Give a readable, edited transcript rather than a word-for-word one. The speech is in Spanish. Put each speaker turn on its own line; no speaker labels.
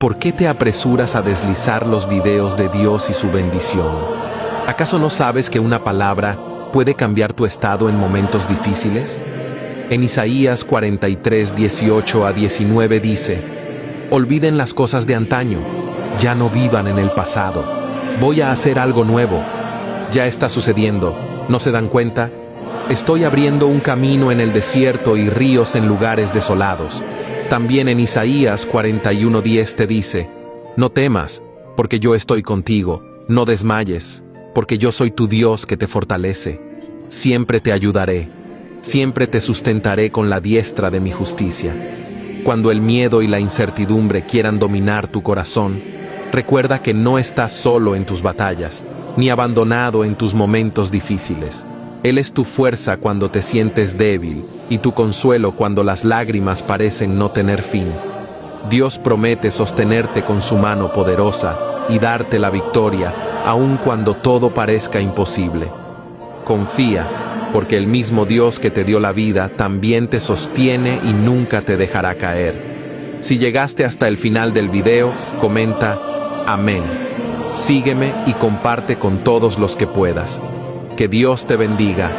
¿por qué te apresuras a deslizar los videos de Dios y su bendición? ¿Acaso no sabes que una palabra puede cambiar tu estado en momentos difíciles? En Isaías 43, 18 a 19 dice: olviden las cosas de antaño, ya no vivan en el pasado. Voy a hacer algo nuevo. Ya está sucediendo, ¿no se dan cuenta? Estoy abriendo un camino en el desierto y ríos en lugares desolados. También en Isaías 41:10 te dice: no temas, porque yo estoy contigo, no desmayes, porque yo soy tu Dios que te fortalece. Siempre te ayudaré, siempre te sustentaré con la diestra de mi justicia. Cuando el miedo y la incertidumbre quieran dominar tu corazón, recuerda que no estás solo en tus batallas, ni abandonado en tus momentos difíciles. Él es tu fuerza cuando te sientes débil y tu consuelo cuando las lágrimas parecen no tener fin. Dios promete sostenerte con su mano poderosa y darte la victoria, aun cuando todo parezca imposible. Confía, porque el mismo Dios que te dio la vida también te sostiene y nunca te dejará caer. Si llegaste hasta el final del video, comenta amén. Sígueme y comparte con todos los que puedas. Que Dios te bendiga.